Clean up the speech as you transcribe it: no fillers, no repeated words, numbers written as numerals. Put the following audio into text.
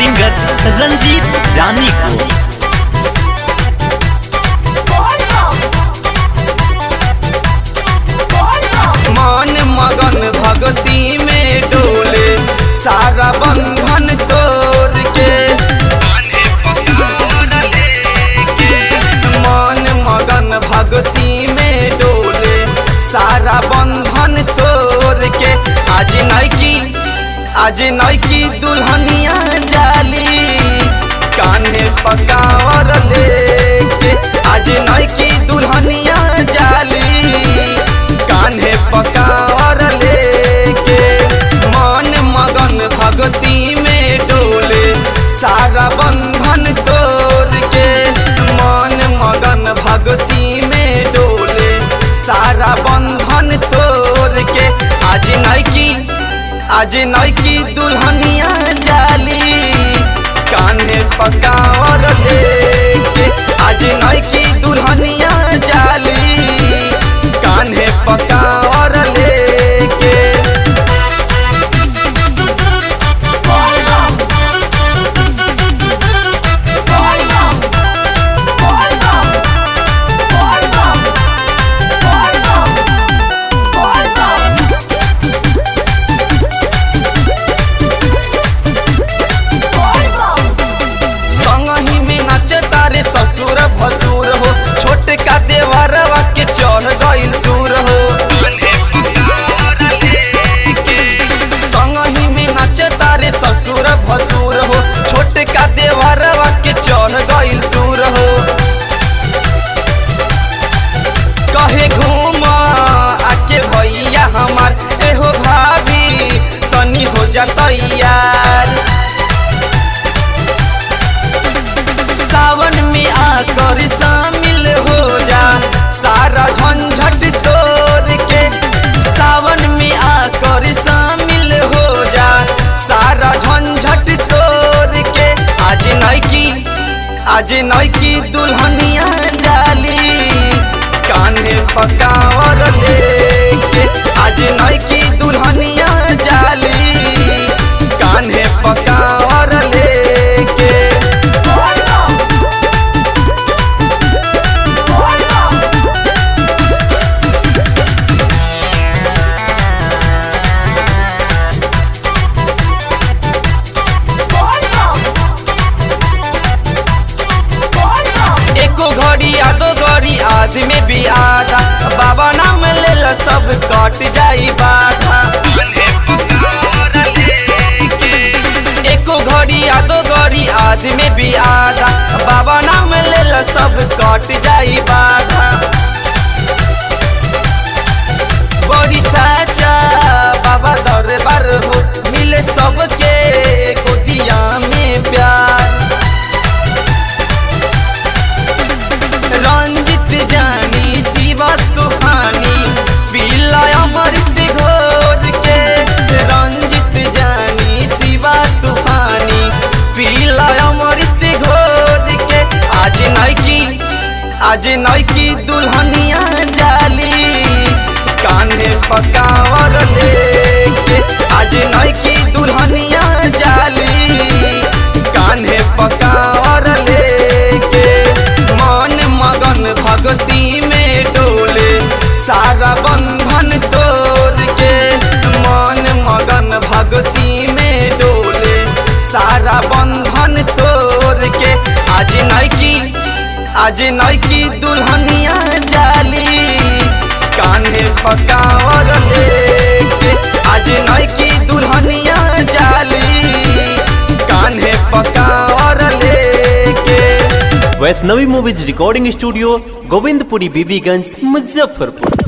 Singer Ranjit जानी को। मन मगन भक्ति में डोले सारा बंधन तोड़ के, मन मगन भक्ति में डोले सारा बंधन तोड़ के। आज नैकी दुल्हनिया जाली कान्हे पकावर लेके, आज नैकी दुल्हनिया जाली कान्हे पकावर लेके। मन मगन भक्ति में डोले सारा बंधन तोड़ के, मन मगन भक्ति में डोले सारा बंधन तोड़ के। आज नैकी दुल्हनिया जाली कान्हे पकावर लेके, आज नैकी दुल्हनिया जाली कान्हे पकावर लेके। संगही में नच तारे ससुर भसुर हो, छोटे का देवरवा के चढ़ गइल सुर हो। संगही में नच तारे ससुर भसुर हो, छोटे का देवरवा के चढ़ गइल सुर हो। कहे घूम आके भैया हमार, एहो भाभी तनी हो जा तैयार। सावन में आकर शामिल हो जा सारा झंझट तोड़ के, सावन में आकर शामिल हो जा सारा झंझट तोड़ के। आज नैकी दुल्हनिया जाली कान्हे पकावर लेके, आज नैकी दुल्हनिया जाली कान्हे पकावर लेके। एको घड़ी आधो घड़ी आज में भी आधा, बाबा नाम ले सब कट जाई बाधा। एको घड़ी आधो घड़ी आज में भी आधा, बाबा नाम ले सब कट जाई बाधा। बड़ी साचा बाबा दरबार हो, मिले सबके गोदिया में प्यार। रंजित जानी शिवा तूफानी पीला अमृत घोर के, रंजित जानी शिवा तूफानी पीला अमृत घोर के। आज नैकी दुल्हनिया जाली कान्हे पकावर लेके, आज नैकी दुल्हनिया जाली कान्हे पकावर लेके। मन मगन भक्ति में डोले सारा बंधन तोड़ के, मन मगन भक्ति में डोले सारा बंधन तोड़ के। आज नैकी दुल्हनिया जाली कान्हे पकावर लेके, आज नैकी दुल्हनिया जाली कान्हे पकावर लेके। Vaishnavi movies recording studio, Govindpuri, Bibiganj, Muzaffarpur.